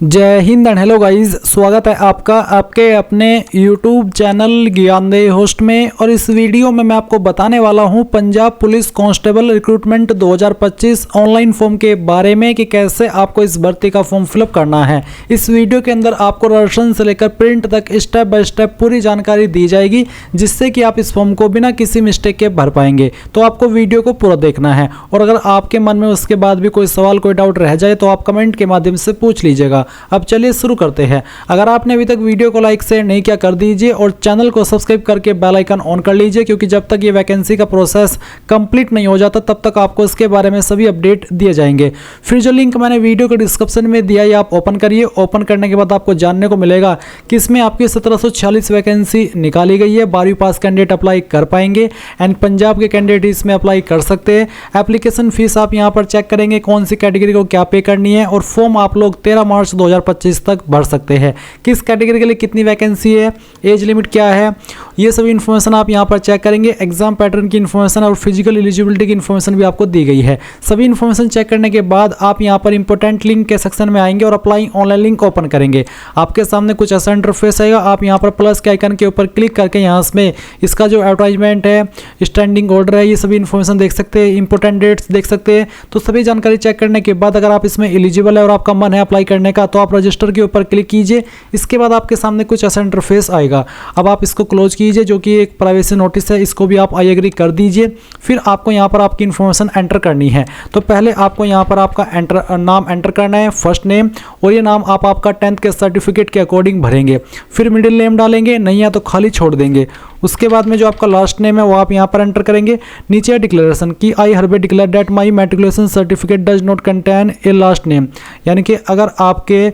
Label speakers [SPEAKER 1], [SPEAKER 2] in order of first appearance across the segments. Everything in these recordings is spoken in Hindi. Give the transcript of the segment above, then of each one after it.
[SPEAKER 1] जय हिंद एंड हेलो गाइस, स्वागत है आपका आपके अपने YouTube चैनल ज्ञानदेह होस्ट में। और इस वीडियो में मैं आपको बताने वाला हूं Punjab police constable recruitment 2025 online form के बारे में कि कैसे आपको इस भर्ती का फॉर्म फिलअप करना है। इस वीडियो के अंदर आपको रजिस्ट्रेशन से लेकर प्रिंट तक स्टेप बाय स्टेप पूरी जानकारी दी जाएगी, जिससे कि आप इस फॉर्म को बिना किसी मिस्टेक के भर पाएंगे। तो आपको वीडियो को पूरा देखना है और अगर आपके मन में उसके बाद भी कोई सवाल कोई डाउट रह जाए तो आप कमेंट के माध्यम से पूछ लीजिएगा। अब चलिए शुरू करते हैं। अगर आपने अभी तक वीडियो को लाइक शेयर नहीं किया कर दीजिए और चैनल को सब्सक्राइब करके बेल आइकन ऑन कर लीजिए, क्योंकि जब तक ये वैकेंसी का प्रोसेस कंप्लीट नहीं हो जाता तब तक आपको इसके बारे में सभी अपडेट दिए जाएंगे। फिर जो लिंक मैंने वीडियो के डिस्क्रिप्शन में दिया है आप ओपन करिए। ओपन करने के बाद आपको जानने को मिलेगा कि इसमें आपकी 1746 वैकेंसी निकाली गई है। 12वीं पास कैंडिडेट अप्लाई कर पाएंगे एंड पंजाब के कैंडिडेट इसमें अप्लाई कर सकते हैं। एप्लीकेशन फीस आप यहाँ पर चेक करेंगे कौन सी कैटेगरी को क्या पे करनी है और फॉर्म आप लोग 13 मार्च 2025 तक भर सकते हैं। किस कैटेगरी के लिए कितनी वैकेंसी है, एज लिमिट क्या है, ये सभी इन्फॉर्मेशन आप यहाँ पर चेक करेंगे। एग्जाम पैटर्न की इन्फॉर्मेशन और फिजिकल एलिजिबिलिटी की इन्फॉर्मेशन भी आपको दी गई है। सभी इन्फॉर्मेशन चेक करने के बाद आप यहाँ पर इंपॉर्टेंट लिंक के सेक्शन में आएंगे और अप्लाई ऑनलाइन लिंक ओपन करेंगे। आपके सामने कुछ ऐसा इंटरफेस आएगा। आप यहाँ पर प्लस के आइकन के ऊपर क्लिक करके यहाँ में इसका जो एडवर्टाइजमेंट है, स्टैंडिंग ऑर्डर है, ये सभी इन्फॉर्मेशन देख सकते हैं, इंपॉर्टेंट डेट्स देख सकते हैं। तो सभी जानकारी चेक करने के बाद अगर आप इसमें एलिजिबल है और आपका मन है अप्लाई करने का तो आप रजिस्टर के ऊपर क्लिक कीजिए। इसके बाद आपके सामने कुछ ऐसा इंटरफेस आएगा। अब आप इसको क्लोज कीजिए, जो कि एक प्राइवेसी नोटिस है, इसको भी आप आई एग्री कर दीजिए। फिर आपको यहाँ पर आपकी इन्फॉर्मेशन एंटर करनी है। तो पहले आपको यहाँ पर आपका नाम एंटर करना है, फर्स्ट नेम, और ये नाम आप आपका 10th के सर्टिफिकेट के अकॉर्डिंग भरेंगे। फिर मिडिल नेम डालेंगे, नहीं है तो खाली छोड़ देंगे। उसके बाद में जो आपका लास्ट नेम है वो आप यहाँ पर एंटर करेंगे। नीचे डिक्लेरेशन की I hereby declare that my matriculation certificate does not contain a last name, यानी कि अगर आपके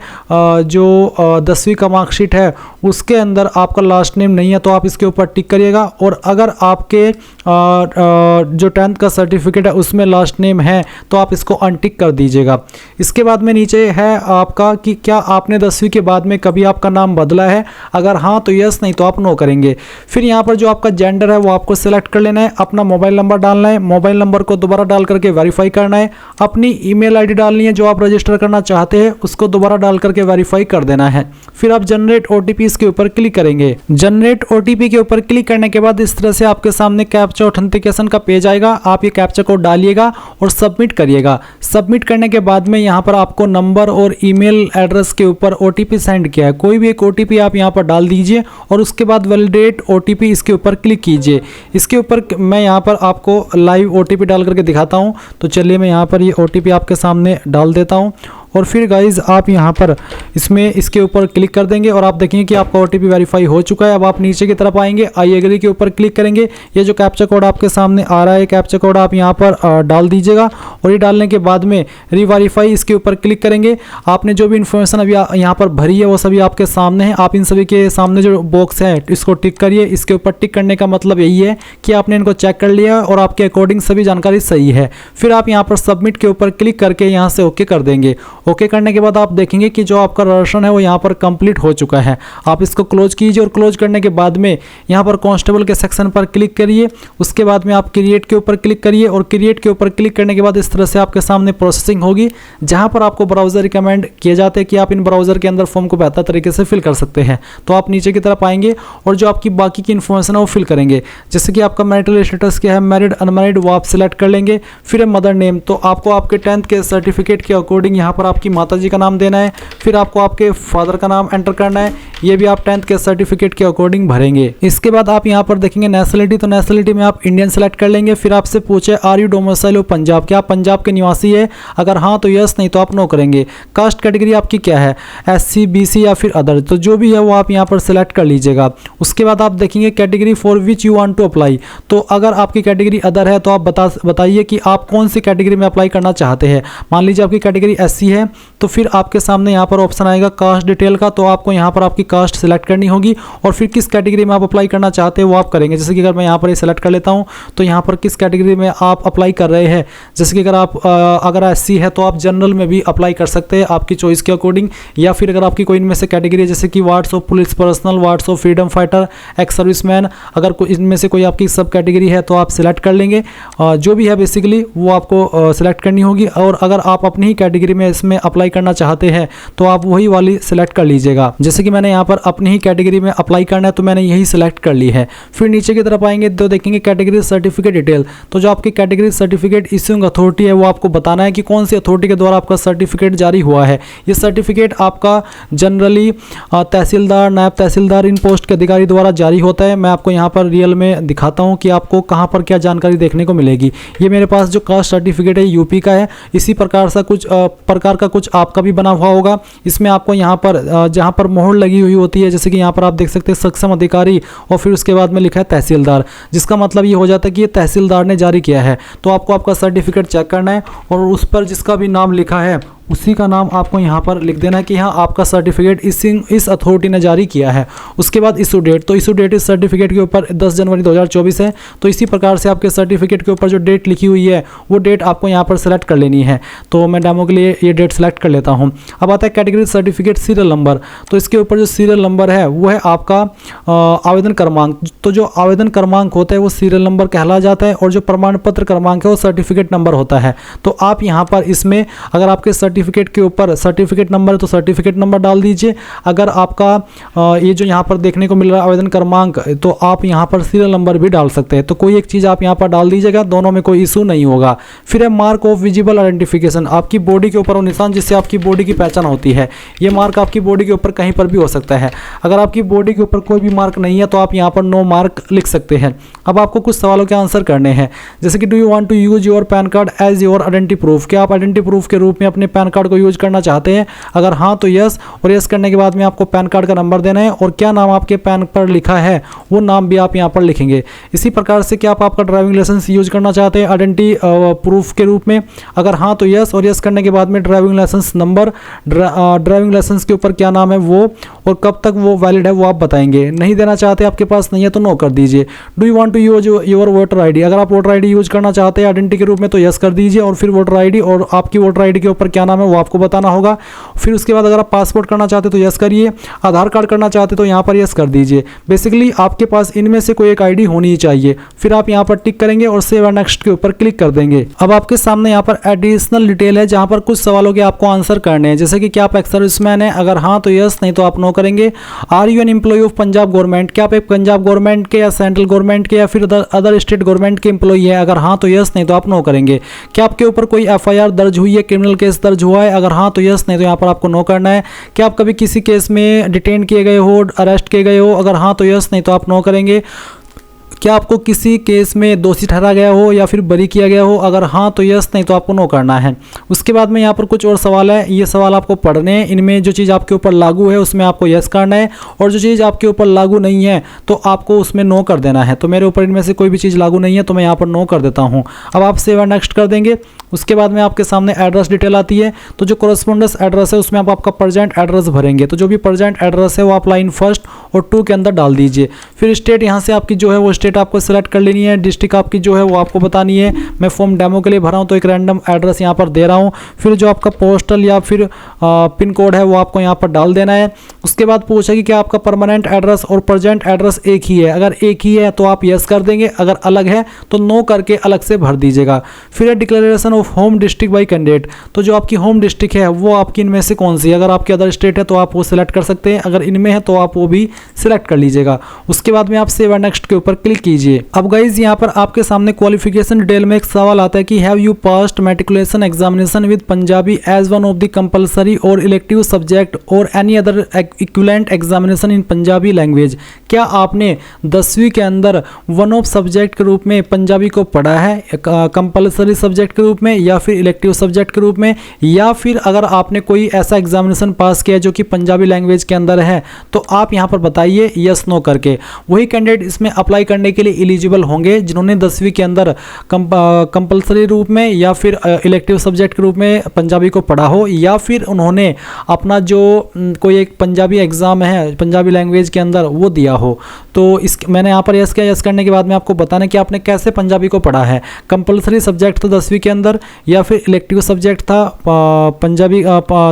[SPEAKER 1] जो 10वीं का मार्कशीट है उसके अंदर आपका लास्ट नेम नहीं है तो आप इसके ऊपर टिक करिएगा। और अगर आपके जो 10th का सर्टिफिकेट है उसमें लास्ट नेम है तो आप इसको अनटिक कर दीजिएगा। इसके बाद में नीचे है आपका कि क्या आपने 10वीं के बाद में कभी आपका नाम बदला है, अगर हाँ तो यस, नहीं तो आप नो करेंगे। फिर यहाँ पर जो आपका जेंडर है वो आपको सिलेक्ट कर लेना है। अपना मोबाइल नंबर डालना है, मोबाइल नंबर को दोबारा डाल करके वेरीफाई करना है। अपनी ईमेल आईडी डालनी है, जो आप रजिस्टर करना चाहते हैं उसको दोबारा डाल करके वेरीफाई कर देना है। फिर आप जनरेट ओटीपी के ऊपर क्लिक करेंगे। जनरेट ओटीपी के ऊपर क्लिक करने के बाद इस तरह से आपके सामने कैप्चा ऑथेंटिकेशन का पेज आएगा। आप ये कैप्चा कोड डालिएगा और सबमिट करिएगा। सबमिट करने के बाद में यहाँ पर आपको नंबर और ईमेल एड्रेस के ऊपर ओटीपी सेंड किया है, कोई भी एक ओटीपी आप यहाँ पर डाल दीजिए और उसके बाद वैलिडेट ओटीपी इसके ऊपर क्लिक कीजिए। इसके ऊपर मैं यहाँ पर आपको लाइव ओटीपी डाल करके दिखाता हूँ। तो चलिए मैं यहाँ पर ये ओटीपी आपके सामने डाल देता हूँ और फिर गाइज आप यहाँ पर इसके ऊपर क्लिक कर देंगे और आप देखेंगे कि आपका ओटीपी वेरीफाई हो चुका है। अब आप नीचे की तरफ आएंगे, आई एग्री के ऊपर क्लिक करेंगे। ये जो कैप्चा कोड आपके सामने आ रहा है, कैप्चा कोड आप यहाँ पर डाल दीजिएगा और ये डालने के बाद में रीवेरीफाई इसके ऊपर क्लिक करेंगे। आपने जो भी इन्फॉर्मेशन अभी यहाँ पर भरी है वो सभी आपके सामने है। आप इन सभी के सामने जो बॉक्स है इसको टिक करिए। इसके ऊपर टिक करने का मतलब यही है कि आपने इनको चेक कर लिया और आपके अकॉर्डिंग सभी जानकारी सही है। फिर आप यहाँ पर सबमिट के ऊपर क्लिक करके यहाँ से ओके कर देंगे। ओके करने के बाद आप देखेंगे कि जो आपका रजिस्ट्रेशन है वो यहाँ पर कंप्लीट हो चुका है। आप इसको क्लोज कीजिए और क्लोज करने के बाद में यहाँ पर कांस्टेबल के सेक्शन पर क्लिक करिए। उसके बाद में आप क्रिएट के ऊपर क्लिक करिए और क्रिएट के ऊपर क्लिक करने के बाद इस तरह से आपके सामने प्रोसेसिंग होगी, जहाँ पर आपको ब्राउजर रिकमेंड किए जाते हैं कि आप इन ब्राउजर के अंदर फॉर्म को बेहतर तरीके से फिल कर सकते हैं। तो आप नीचे की तरफ आएंगे और जो आपकी बाकी की इन्फॉर्मेशन है वो फिल करेंगे। जैसे कि आपका मैरिटल स्टेटस क्या है, मैरिड अनमैरिड, वो आप सिलेक्ट कर लेंगे। फिर मदर नेम, तो आपको आपके 10th के सर्टिफिकेट के अकॉर्डिंग यहाँ पर आपकी माताजी का नाम देना है। फिर आपको आपके फादर का नाम एंटर करना है, ये भी आप 10th के सर्टिफिकेट के अकॉर्डिंग भरेंगे। इसके बाद आप यहाँ पर देखेंगे नेशनलिटी, तो नेशनलिटी में आप इंडियन सेलेक्ट कर लेंगे। फिर आपसे पूछे are you domicile of Punjab, क्या आप पंजाब के निवासी है, अगर हाँ तो यस, नहीं तो आप नो करेंगे। कास्ट कैटेगरी आपकी क्या है, SC BC या फिर अदर, तो जो भी है वो आप यहाँ पर सिलेक्ट कर लीजिएगा। उसके बाद आप देखेंगे category for which you want to apply, तो अगर आपकी कैटेगरी अदर है तो आप बताइए कि आप कौन सी कैटेगरी में अप्लाई करना चाहते हैं। मान लीजिए आपकी कैटेगरी SC है तो फिर आपके सामने यहाँ पर ऑप्शन आएगा कास्ट डिटेल का, तो आपको यहाँ पर आपकी कास्ट सिलेक्ट करनी होगी और फिर किस कैटेगरी में आप अप्लाई करना चाहते हैं वो आप करेंगे। जैसे कि अगर मैं यहाँ पर सेलेक्ट कर लेता हूँ तो यहाँ पर किस कैटेगरी में आप अप्लाई कर रहे हैं, जैसे कि अगर एससी है तो आप जनरल में भी अप्लाई कर सकते हैं आपकी चॉइस के अकॉर्डिंग, या फिर अगर आपकी कोई इनमें से कैटेगरी है जैसे कि wards of police personal, wards of freedom fighter, ex serviceman, अगर इनमें से कोई आपकी सब कैटेगरी है तो आप सिलेक्ट कर लेंगे। जो भी है बेसिकली वो आपको सिलेक्ट करनी होगी। और अगर आप अपनी ही कैटेगरी में इसमें अप्लाई करना चाहते हैं तो आप वही वाली सिलेक्ट कर लीजिएगा। जैसे कि मैंने यहाँ पर अपनी ही कैटेगरी में अप्लाई करना है तो मैंने यही सिलेक्ट कर ली है। फिर नीचे की तरफ आएंगे तो देखेंगे कैटेगरी सर्टिफिकेट डिटेल। तो जो आपकी कैटेगरी सर्टिफिकेट इश्यूइंग अथॉरिटी है वो आपको बताना है कि कौन सी अथॉरिटी के द्वारा आपका सर्टिफिकेट जारी हुआ है। ये सर्टिफिकेट आपका जनरली तहसीलदार, नायब तहसीलदार, इन पोस्ट के अधिकारी द्वारा जारी होता है। मैं आपको यहाँ पर रियल में दिखाता हूँ कि आपको कहाँ पर क्या जानकारी देखने को मिलेगी। ये मेरे पास जो कास्ट सर्टिफिकेट है यूपी का है, इसी प्रकार का कुछ आपका भी बना हुआ होगा। इसमें आपको यहाँ पर जहाँ पर मोहर लगी हुई होती है, जैसे कि यहाँ पर आप देख सकते हैं सक्षम अधिकारी और फिर उसके बाद में लिखा है तहसीलदार, जिसका मतलब ये हो जाता है कि ये तहसीलदार ने जारी किया है। तो आपको आपका सर्टिफिकेट चेक करना है और उस पर जिसका भी नाम लिखा है उसी का नाम आपको यहाँ पर लिख देना है कि हाँ आपका सर्टिफिकेट इस अथॉरिटी ने जारी किया है। उसके बाद इशू डेट, तो इशू डेट इस सर्टिफिकेट के ऊपर 10 जनवरी 2024 है। तो इसी प्रकार से आपके सर्टिफिकेट के ऊपर जो डेट लिखी हुई है वो डेट आपको यहाँ पर सेलेक्ट कर लेनी है। तो मैं डेमो के लिए ये डेट सेलेक्ट कर लेता हूँ। अब आता है कैटेगरी सर्टिफिकेट सीरियल नंबर। तो इसके ऊपर जो सीरियल नंबर है वो है आपका आवेदन क्रमांक। तो जो आवेदन क्रमांक होता है वो सीरियल नंबर कहला जाता है और जो प्रमाण पत्र क्रमांक है वो सर्टिफिकेट नंबर होता है। तो आप यहाँ पर इसमें अगर आपके सर्टिफिकेट के ऊपर सर्टिफिकेट नंबर है तो सर्टिफिकेट नंबर डाल दीजिए। अगर आपका ये जो यहाँ पर देखने को मिल रहा है आवेदन क्रमांक, तो आप यहाँ पर सीरियल नंबर भी डाल सकते हैं। तो कोई एक चीज़ आप यहाँ पर डाल दीजिएगा, दोनों में कोई इशू नहीं होगा। फिर है मार्क ऑफ विजिबल आइडेंटिफिकेशन, आपकी बॉडी के ऊपर वो निशान जिससे आपकी बॉडी की पहचान होती है। ये मार्क आपकी बॉडी के ऊपर कहीं पर भी हो सकता है। अगर आपकी बॉडी के ऊपर कोई भी मार्क नहीं है तो आप यहाँ पर नो मार्क लिख सकते हैं। अब आपको कुछ सवालों के आंसर करने हैं, जैसे कि do you want to use your PAN card as your identity proof, क्या आप आइडेंटिटी प्रूफ के रूप में अपने पैन कार्ड को यूज करना चाहते हैं। अगर हाँ तो यस, और यस करने के बाद में आपको पैन कार्ड का नंबर देना है और क्या नाम आपके पैन पर लिखा है वो नाम भी आप यहाँ पर लिखेंगे। इसी प्रकार से क्या आप आपका ड्राइविंग लाइसेंस यूज करना चाहते हैं आइडेंटिटी प्रूफ के रूप में। अगर हाँ तो यस, और यस करने के बाद में driving license number, driving license के ऊपर क्या नाम है वो और कब तक वो वैलिड है वो आप बताएंगे। नहीं देना चाहते, आपके पास नहीं है तो नो कर दीजिए। Do you want to use your voter ID, अगर आप वोटर आईडी यूज करना चाहते हैं आइडेंटिटी के रूप में तो यस कर दीजिए और फिर वोटर आईडी और आपकी वोटर आईडी के ऊपर क्या नाम है वो आपको बताना होगा। फिर उसके बाद अगर आप पासपोर्ट करना चाहते तो यस करिए, आधार कार्ड करना चाहते तो यहाँ पर यस कर दीजिए। बेसिकली आपके पास इनमें से कोई एक आईडी होनी ही चाहिए। फिर आप यहाँ पर टिक करेंगे और सेव एंड नेक्स्ट के ऊपर क्लिक कर देंगे। अब आपके सामने यहाँ पर एडिशनल डिटेल है जहाँ पर कुछ सवालों के आपको आंसर करने हैं, जैसे कि क्या आप एक्स सर्विसमैन है, अगर हाँ तो यस, नहीं तो आप नो करेंगे। Are you an employ of Punjab government, क्या आप एक पंजाब गवर्नमेंट के या सेंट्रल गवर्नमेंट के या फिर अदर स्टेट गवर्नमेंट के एम्प्लॉय है, अगर हाँ तो यस, नहीं तो आप नो करेंगे। क्या आपके ऊपर कोई एफआईआर दर्ज हुई है, क्रिमिनल केस दर्ज हुआ है, अगर हाँ तो यस, नहीं तो यहाँ पर आपको नो करना है। क्या आप कभी किसी केस में डिटेन किए गए हो, अरेस्ट किए गए हो, अगर हाँ तो यस, नहीं तो आप नो करेंगे। क्या आपको किसी केस में दोषी ठहरा गया हो या फिर बरी किया गया हो, अगर हाँ तो यस, नहीं तो आपको नो करना है। उसके बाद में यहाँ पर कुछ और सवाल है, ये सवाल आपको पढ़ने हैं। इनमें जो चीज़ आपके ऊपर लागू है उसमें आपको यस करना है और जो चीज़ आपके ऊपर लागू नहीं है तो आपको उसमें नो कर देना है। तो मेरे ऊपर इनमें से कोई भी चीज़ लागू नहीं है तो मैं यहाँ पर नो कर देता हूँ। अब आप सेव एंड नेक्स्ट कर देंगे। उसके बाद में आपके सामने एड्रेस डिटेल आती है, तो जो कोरस्पोंडेंस एड्रेस है उसमें आप आपका प्रेजेंट एड्रेस भरेंगे। तो जो भी प्रेजेंट एड्रेस है वो आप लाइन 1 और 2 के अंदर डाल दीजिए। फिर स्टेट यहाँ से आपकी जो है वो स्टेट आपको सेलेक्ट कर लेनी है, डिस्ट्रिक्ट आपकी जो है वो आपको बतानी है। मैं फॉर्म डेमो के लिए भरा हूँ तो एक रैंडम एड्रेस यहाँ पर दे रहा हूँ। फिर जो आपका पोस्टल या फिर पिन कोड है वो आपको यहाँ पर डाल देना है। उसके बाद पूछा कि क्या आपका परमानेंट एड्रेस और प्रेजेंट एड्रेस एक ही है, अगर एक ही है तो आप यस कर देंगे, अगर अलग है तो नो करके अलग से भर दीजिएगा। फिर declaration of home district by candidate, तो जो आपकी होम डिस्ट्रिक्ट है वो आपकी इनमें से कौन सी है, अगर आपके अदर स्टेट है तो आप वो सिलेक्ट कर सकते हैं, अगर इनमें है तो आप वो भी सिलेक्ट कर लीजिएगा। उसके बाद में आप सेव एंड नेक्स्ट के ऊपर क्लिक कीजिए। अब गाइज यहाँ पर आपके सामने क्वालिफिकेशन डिटेल में एक सवाल आता है कि have you passed matriculation examination with Punjabi as one of the compulsory और इलेक्टिव सब्जेक्ट और any other equivalent examination in Punjabi language, क्या आपने 10वीं के अंदर वन ऑफ सब्जेक्ट के रूप में पंजाबी को पढ़ा है कंपलसरी सब्जेक्ट के रूप में, में या फिर इलेक्टिव सब्जेक्ट के रूप में, या फिर अगर आपने कोई ऐसा एग्जामिनेशन पास किया जो कि पंजाबी लैंग्वेज के अंदर है तो आप यहाँ पर बताइए यस नो करके। वही कैंडिडेट इसमें अप्लाई करने के लिए एलिजिबल होंगे जिन्होंने 10वीं के अंदर कंपलसरी रूप में या फिर इलेक्टिव सब्जेक्ट के रूप में पंजाबी को पढ़ा हो, या फिर उन्होंने अपना जो कोई एक पंजाबी एग्ज़ाम है पंजाबी लैंग्वेज के अंदर वो दिया हो। तो इस मैंने यहाँ पर यस किया, यस करने के बाद में आपको बताना कि आपने कैसे पंजाबी को पढ़ा है। कंपलसरी सब्जेक्ट था 10वीं के अंदर, या फिर इलेक्टिव सब्जेक्ट था पंजाबी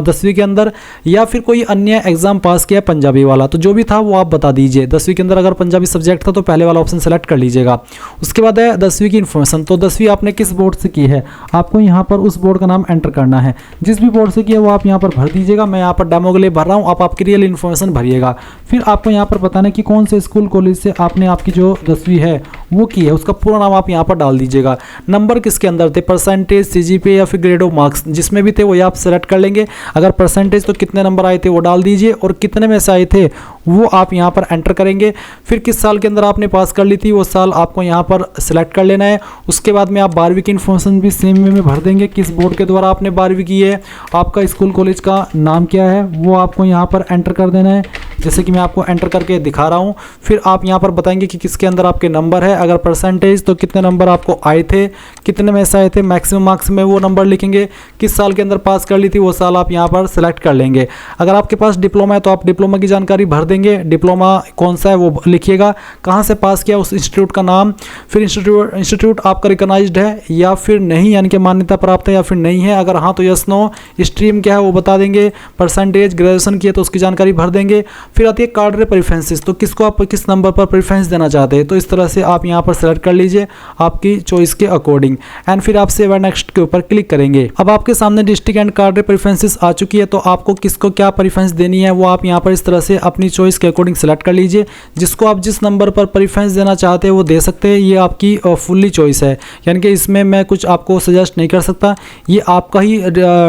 [SPEAKER 1] 10वीं के अंदर, या फिर कोई अन्य एग्जाम पास किया पंजाबी वाला, तो जो भी था वो आप बता दीजिए। 10वीं के अंदर अगर पंजाबी सब्जेक्ट था तो पहले वाला ऑप्शन सेलेक्ट कर लीजिएगा। उसके बाद है 10वीं की इन्फॉर्मेशन। तो 10वीं आपने किस बोर्ड से की है, आपको यहाँ पर उस बोर्ड का नाम एंटर करना है। जिस भी बोर्ड से किया वो आप यहाँ पर भर दीजिएगा। मैं यहाँ पर डेमो के लिए भर रहा हूँ, आप आपकी रियल इन्फॉर्मेशन भरिएगा। फिर आपको यहाँ पर बताना है कि कौन से स्कूल कॉलेज से आपने आपकी जो 10वीं है वो की है, उसका पूरा नाम आप यहाँ पर डाल दीजिएगा। नंबर किसके अंदर थे, परसेंटेज, सीजीपीए या फिर ग्रेड ऑफ मार्क्स, जिसमें भी थे वो आप सेलेक्ट कर लेंगे। अगर परसेंटेज तो कितने नंबर आए थे वो डाल दीजिए, और कितने में से आए थे वो आप यहाँ पर एंटर करेंगे। फिर किस साल के अंदर आपने पास कर ली थी वो साल आपको यहाँ पर सिलेक्ट कर लेना है। उसके बाद में आप 12वीं की इन्फॉर्मेशन भी सेम वे में भर देंगे, किस बोर्ड के द्वारा आपने 12वीं की है, आपका स्कूल कॉलेज का नाम क्या है वो आपको यहाँ पर एंटर कर देना है, जैसे कि मैं आपको एंटर करके दिखा रहा हूँ। फिर आप यहाँ पर बताएंगे कि किसके अंदर आपके नंबर है, अगर परसेंटेज तो कितने नंबर आपको आए थे, कितने में से आए थे, मैक्सिमम मार्क्स में वो नंबर लिखेंगे, किस साल के अंदर पास कर ली थी वो साल आप यहाँ पर सेलेक्ट कर लेंगे। अगर आपके पास डिप्लोमा है तो आप डिप्लोमा की जानकारी भर देंगे, डिप्लोमा कौन सा है वो लिखिएगा, कहाँ से पास किया उस इंस्टीट्यूट का नाम, फिर इंस्टीट्यूट आपका रिकॉग्नाइज्ड है या फिर नहीं, यानी कि मान्यता प्राप्त है या फिर नहीं है, अगर हाँ तो यस नो, स्ट्रीम क्या है वो बता देंगे, परसेंटेज ग्रेजुएशन की है तो उसकी जानकारी भर देंगे। फिर आती है कार्ड रे प्रेफरेंसेस, तो किसको आप किस नंबर पर प्रेफरेंस देना चाहते हैं, तो इस तरह से आप यहाँ पर सेलेक्ट कर लीजिए आपकी चॉइस के अकॉर्डिंग, एंड फिर आप सेव एंड नेक्स्ट के ऊपर क्लिक करेंगे। अब आपके सामने डिस्ट्रिक्ट एंड कार्ड रे प्रेफरेंसेस आ चुकी है, तो आपको किसको क्या प्रेफरेंस देनी है वो आप यहाँ पर इस तरह से अपनी चॉइस के अकॉर्डिंग सेलेक्ट कर लीजिए। जिसको आप जिस नंबर पर प्रेफरेंस देना चाहते हैं वो दे सकते हैं, ये आपकी फुल्ली चॉइस है, यानी कि इसमें मैं कुछ आपको सजेस्ट नहीं कर सकता, ये आपका ही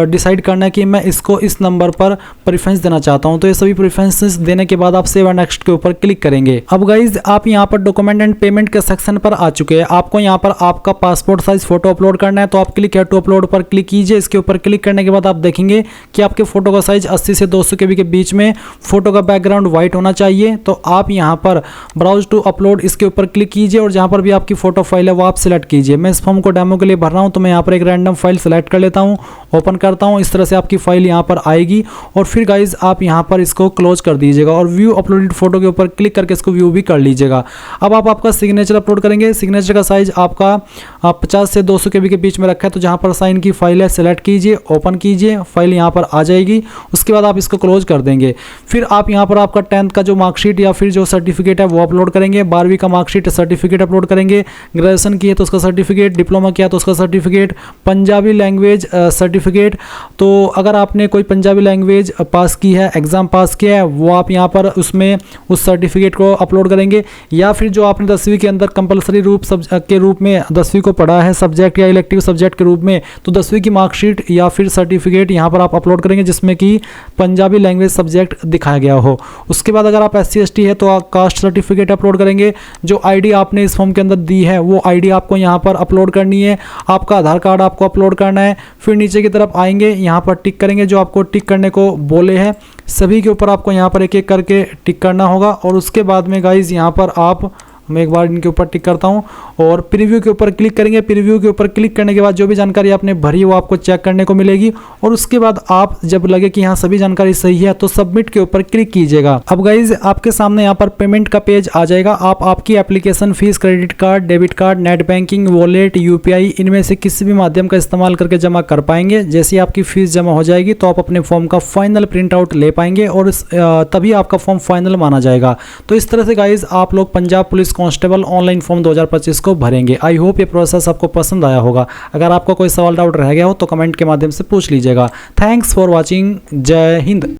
[SPEAKER 1] डिसाइड करना है कि मैं इसको इस नंबर पर प्रेफरेंस देना चाहता हूं। तो ये सभी प्रेफरेंसेस देने के बाद आप सेव एंड नेक्स्ट के ऊपर क्लिक करेंगे। अब गाइज आप यहां पर डॉक्यूमेंट एंड पेमेंट के सेक्शन पर आ चुके हैं। आपको यहां पर आपका पासपोर्ट साइज फोटो अपलोड करना है, तो आप क्लिक है टू अपलोड पर क्लिक कीजिए। इसके ऊपर क्लिक करने के बाद आप देखेंगे कि आपके फोटो का साइज 80 से 200 KB के बीच में, फोटो का बैकग्राउंड व्हाइट होना चाहिए। तो आप यहां पर ब्राउज टू अपलोड इसके ऊपर क्लिक कीजिए, और जहां पर भी आपकी फोटो फाइल है वो आप सिलेक्ट कीजिए। मैं इस फॉर्म को डेमो के लिए भर रहा हूं, तो मैं यहां पर एक रैंडम फाइल सेलेक्ट कर लेता हूं, ओपन करता हूं, इस तरह से आपकी फाइल यहां पर आएगी। और फिर गाइज आप यहां पर इसको क्लोज कर दीजिएगा और व्यू अपलोडेड फोटो के ऊपर क्लिक करके इसको व्यू भी कर लीजिएगा। अब आप आपका सिग्नेचर अपलोड करेंगे। सिग्नेचर का साइज आपका 50 से 200 KB के बीच में रखा है, तो जहां पर साइन की फाइल है सेलेक्ट कीजिए, ओपन कीजिए, फाइल यहां पर आ जाएगी। उसके बाद आप इसको क्लोज कर देंगे। फिर आप यहां पर आपका 10th का जो मार्कशीट या फिर जो सर्टिफिकेट है वो अपलोड करेंगे। 12वीं का मार्कशीट सर्टिफिकेट अपलोड करेंगे। ग्रेजुएशन की है तो उसका सर्टिफिकेट, डिप्लोमा किया तो उसका सर्टिफिकेट, पंजाबी लैंग्वेज सर्टिफिकेट, तो अगर आपने कोई पंजाबी लैंग्वेज पास की है, एग्जाम पास किया है, वो आप यहाँ पर उसमें उस सर्टिफिकेट को अपलोड करेंगे। या फिर जो आपने 10वीं के अंदर कंपलसरी के रूप में 10वीं को पढ़ा है सब्जेक्ट या इलेक्टिव सब्जेक्ट के रूप में, तो 10वीं की मार्कशीट या फिर सर्टिफिकेट यहाँ पर आप अपलोड करेंगे जिसमें कि पंजाबी लैंग्वेज सब्जेक्ट दिखाया गया हो। उसके बाद अगर आप SC ST है तो आप कास्ट सर्टिफिकेट अपलोड करेंगे। जो ID आपने इस फॉर्म के अंदर दी है वो ID आपको यहाँ पर अपलोड करनी है। आपका आधार कार्ड आपको अपलोड करना है। फिर नीचे की तरफ आएंगे, यहाँ पर टिक करेंगे, जो आपको टिक करने को बोले हैं सभी के ऊपर आपको यहाँ पर एक एक करके टिक करना होगा। और उसके बाद में गाइज यहाँ पर आप, मैं एक बार इनके ऊपर टिक करता हूँ और प्रीव्यू के ऊपर क्लिक करेंगे। प्रीव्यू के ऊपर क्लिक करने के बाद जो भी जानकारी आपने भरी वो आपको चेक करने को मिलेगी, और उसके बाद आप जब लगे कि यहाँ सभी जानकारी सही है तो सबमिट के ऊपर क्लिक कीजिएगा। अब गाइज आपके सामने यहाँ पर पेमेंट का पेज आ जाएगा। आप आपकी application fees credit card, debit card, net banking, wallet, UPI इनमें से किसी भी माध्यम का इस्तेमाल करके जमा कर पाएंगे। जैसे ही आपकी फीस जमा हो जाएगी तो आप अपने फॉर्म का फाइनल प्रिंट आउट ले पाएंगे और तभी आपका फॉर्म फाइनल माना जाएगा। तो इस तरह से गाइज आप लोग Punjab police constable online form 2025 को भरेंगे। आई होप ये प्रोसेस आपको पसंद आया होगा। अगर आपको कोई सवाल डाउट रह गया हो तो कमेंट के माध्यम से पूछ लीजिएगा। Thanks for watching. जय हिंद।